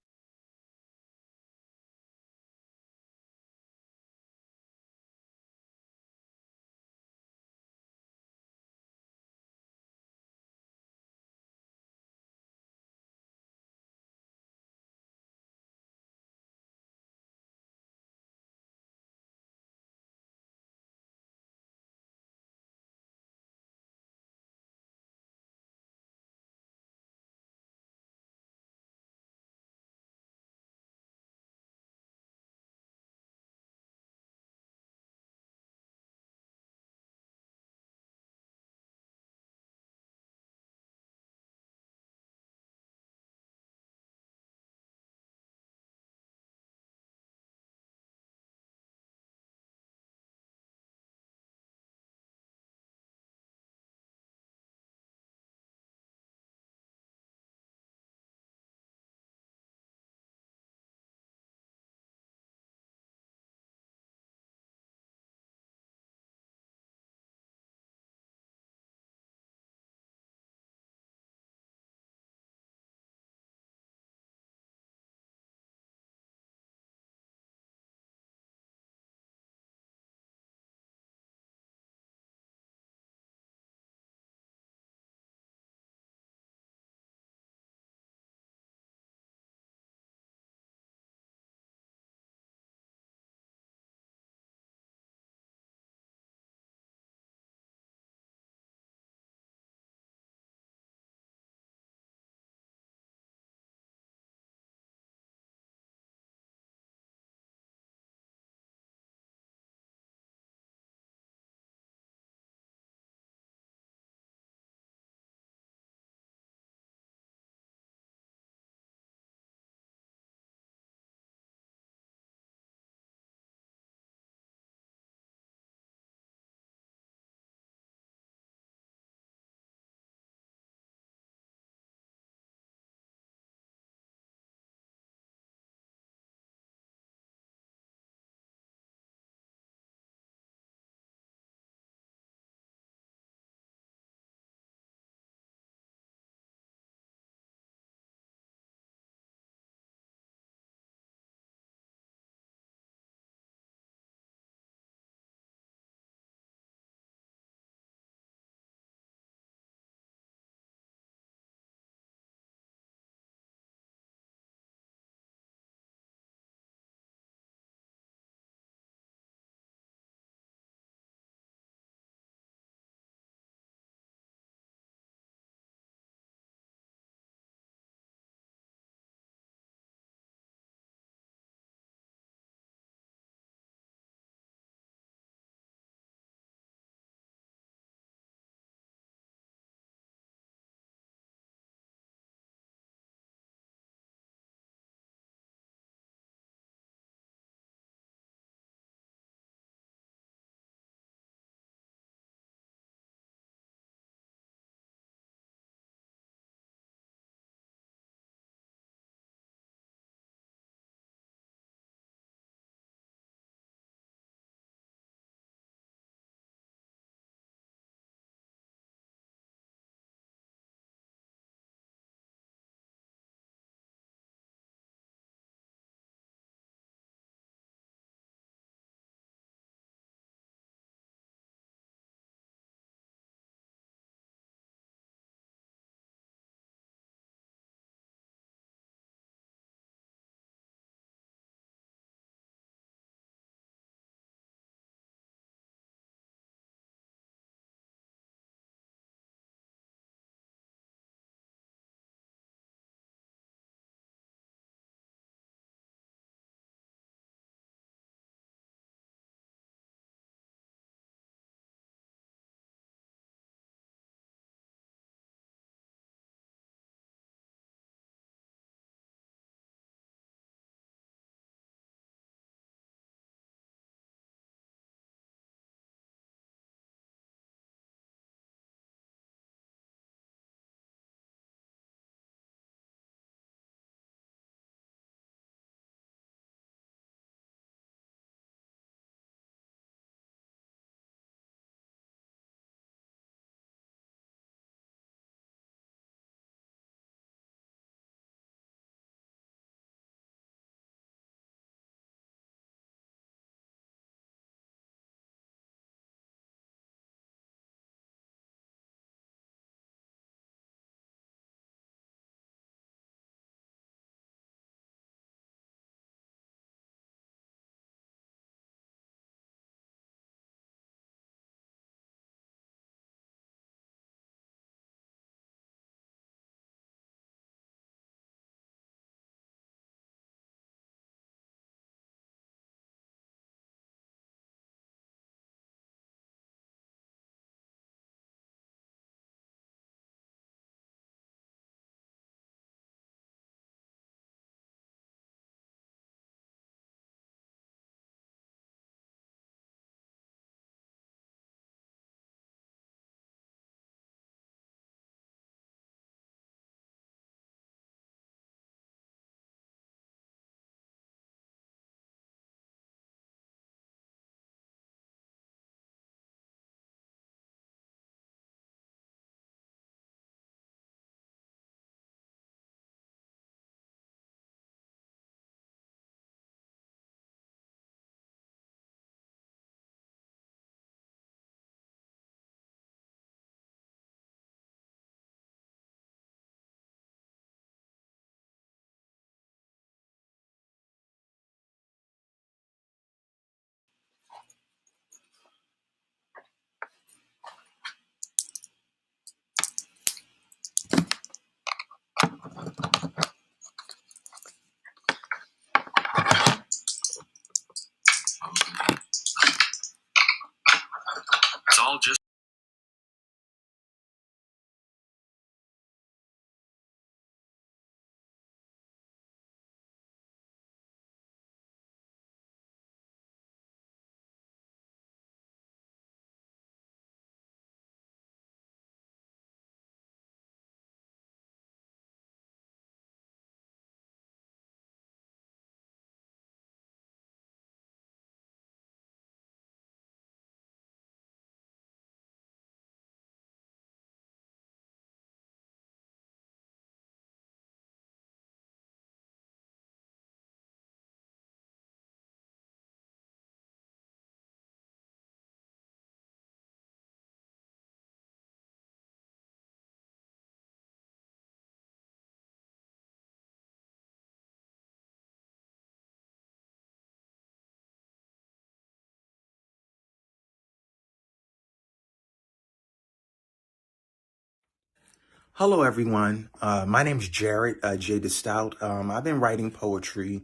Hello, everyone. My name's Jared J. DeStout. I've been writing poetry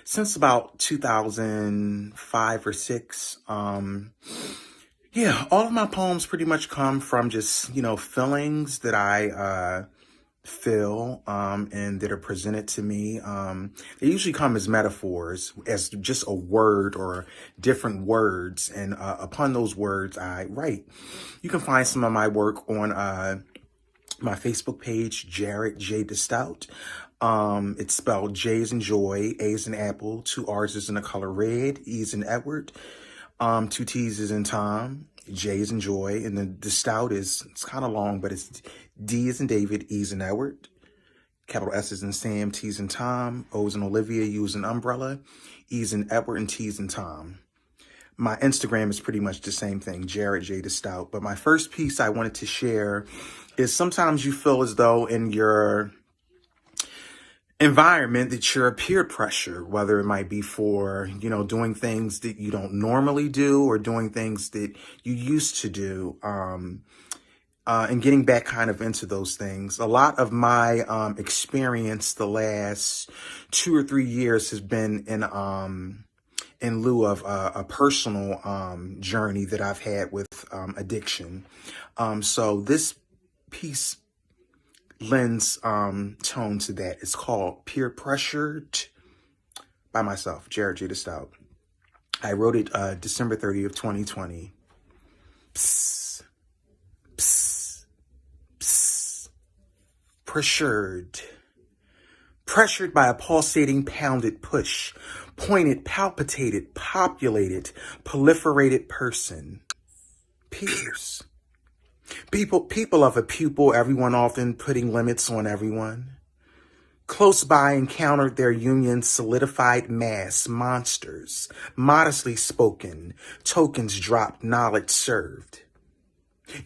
since about 2005 or 6. Yeah, all of my poems pretty much come from just, feelings that I feel and that are presented to me. They usually come as metaphors, as just a word or different words. And upon those words, I write. You can find some of my work on my Facebook page, Jared J. DeStout. It's spelled J as in joy, A as in apple, 2 R's is in the color red, E as in Edward, 2 T's is in Tom, J is in joy, and then DeStout it's kind of long, but it's D is in David, E is in Edward, capital S is in Sam, T is in Tom, O is in Olivia, U is in umbrella, E is in Edward, and T is in Tom. My Instagram is pretty much the same thing, Jared J. DeStout. But my first piece I wanted to share is sometimes you feel as though in your environment that you're peer pressure, whether it might be for, doing things that you don't normally do or doing things that you used to do, and getting back kind of into those things. A lot of my experience the last 2 or 3 years has been in lieu of a personal journey that I've had with addiction. So this piece lends tone to that. It's called Peer Pressured by myself, Jared J. DeStout. I wrote it December 30th, 2020. Psst, psst, psst. Pressured by a pulsating, pounded push, pointed, palpitated, populated, proliferated person. Peers. People of a pupil, everyone often putting limits on everyone. Close by encountered their union solidified mass, monsters, modestly spoken, tokens dropped, knowledge served.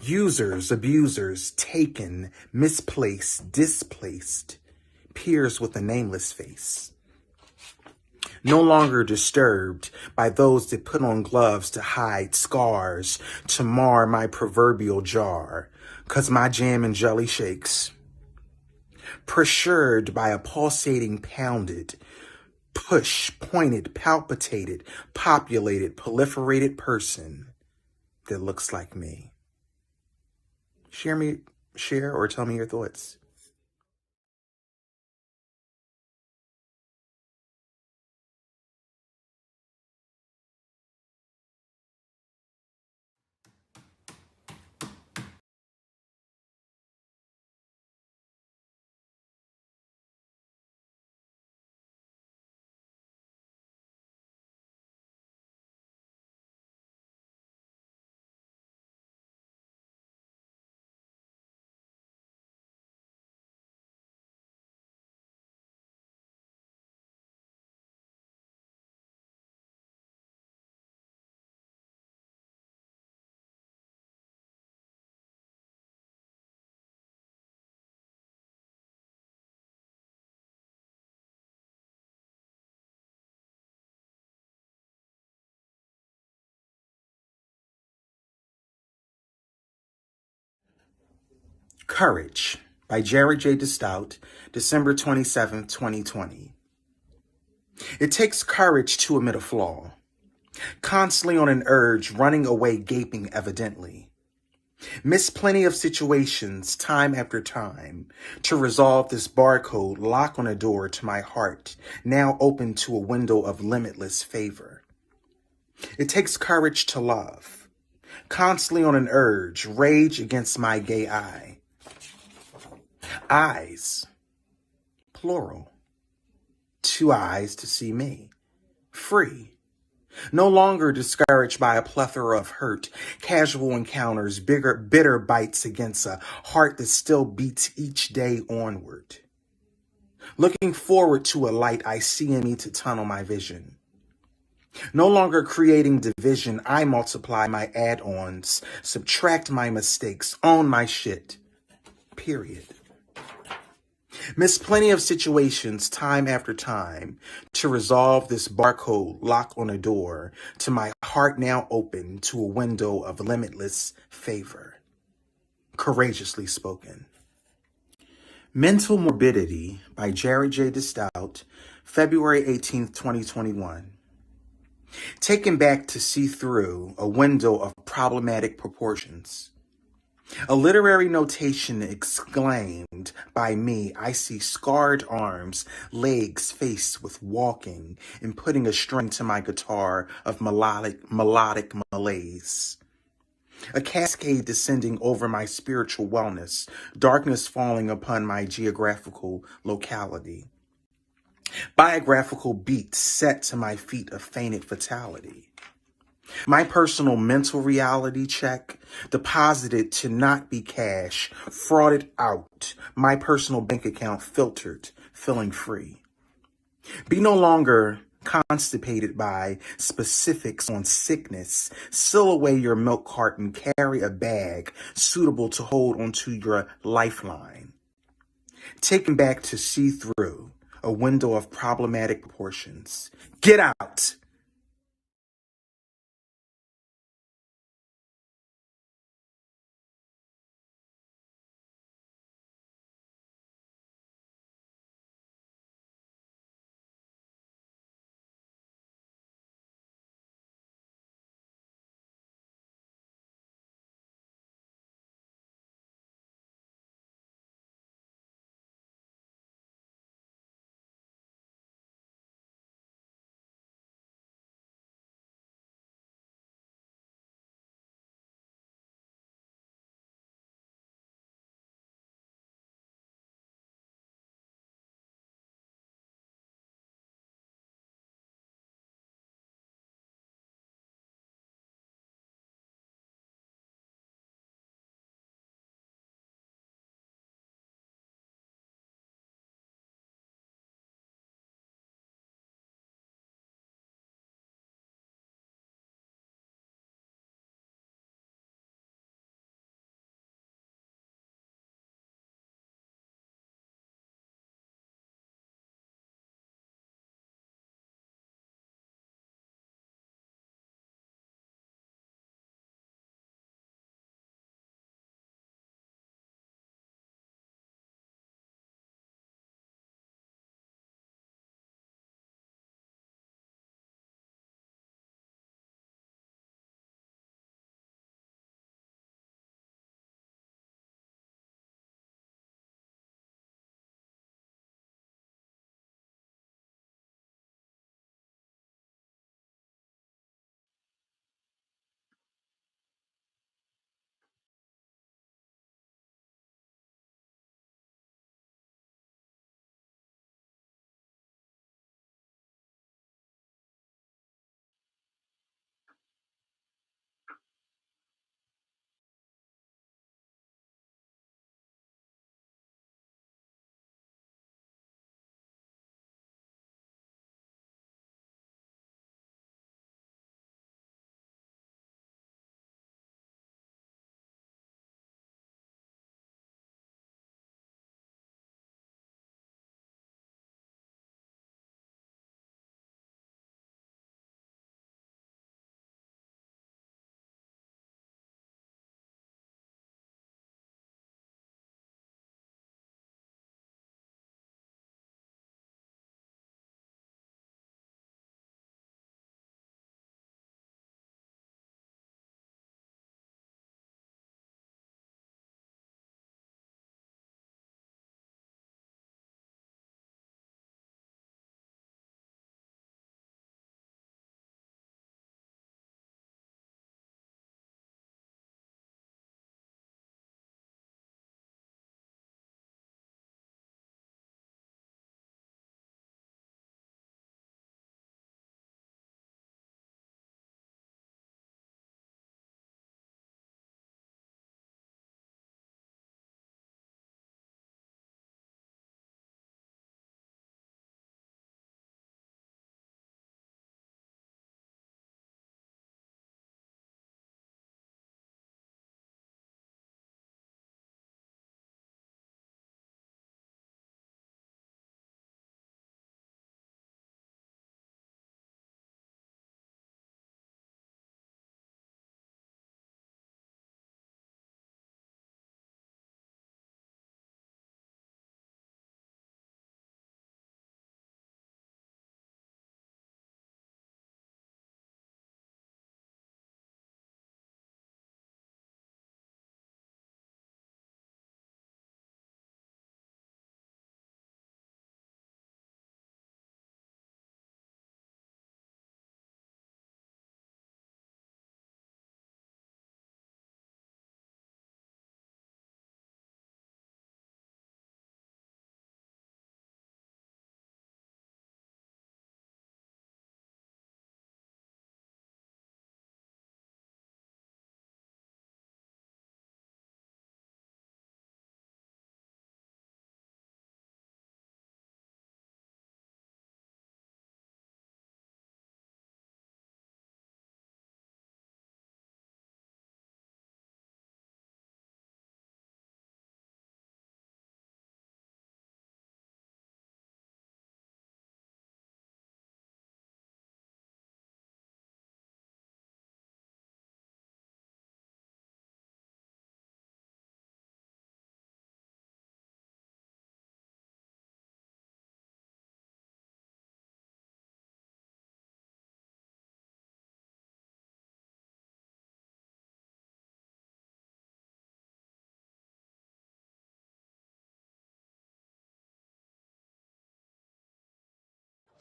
Users, abusers, taken, misplaced, displaced, peers with a nameless face. No longer disturbed by those that put on gloves to hide scars, to mar my proverbial jar, 'cause my jam and jelly shakes. Pressured by a pulsating, pounded, push, pointed, palpitated, populated, proliferated person that looks like me. Share or tell me your thoughts. Courage by Jared J. DeStout, December 27, 2020. It takes courage to admit a flaw, constantly on an urge, running away, gaping evidently. Miss plenty of situations, time after time, to resolve this barcode lock on a door to my heart, now open to a window of limitless favor. It takes courage to love, constantly on an urge, rage against my gay eye. Eyes, plural, 2 eyes to see me, free. No longer discouraged by a plethora of hurt, casual encounters, bitter bites against a heart that still beats each day onward. Looking forward to a light I see in me to tunnel my vision. No longer creating division, I multiply my add-ons, subtract my mistakes, own my shit, period. Miss plenty of situations, time after time, to resolve this barcode lock on a door to my heart now open to a window of limitless favor. Courageously spoken. Mental Morbidity by Jared J. DeStout, February 18th, 2021. Taken back to see through a window of problematic proportions. A literary notation exclaimed by me, I see scarred arms, legs faced with walking and putting a string to my guitar of melodic malaise. A cascade descending over my spiritual wellness, darkness falling upon my geographical locality. Biographical beats set to my feet of fainted fatality. My personal mental reality check, deposited to not be cash, frauded out, my personal bank account filtered, feeling free. Be no longer constipated by specifics on sickness. Seal away your milk carton, carry a bag suitable to hold onto your lifeline. Taken back to see through a window of problematic proportions. Get out!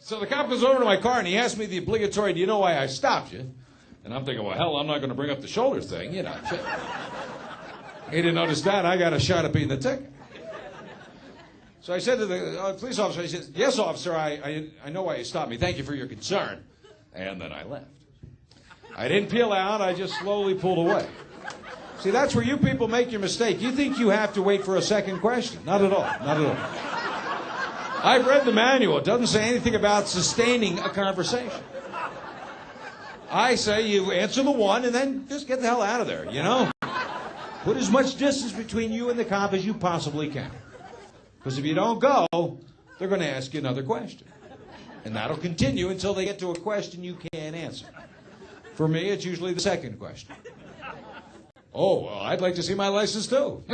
So the cop goes over to my car and he asked me the obligatory, do you know why I stopped you? And I'm thinking, well, hell, I'm not going to bring up the shoulder thing, you know. He didn't notice that. I got a shot at being the ticket. So I said to the police officer, he said, yes, officer, I know why you stopped me. Thank you for your concern. And then I left. I didn't peel out. I just slowly pulled away. See, that's where you people make your mistake. You think you have to wait for a second question. Not at all. Not at all. I've read the manual. It doesn't say anything about sustaining a conversation. I say you answer the one and then just get the hell out of there, you know? Put as much distance between you and the cop as you possibly can. Because if you don't go, they're going to ask you another question. And that'll continue until they get to a question you can't answer. For me, it's usually the second question. Oh, well, I'd like to see my license too.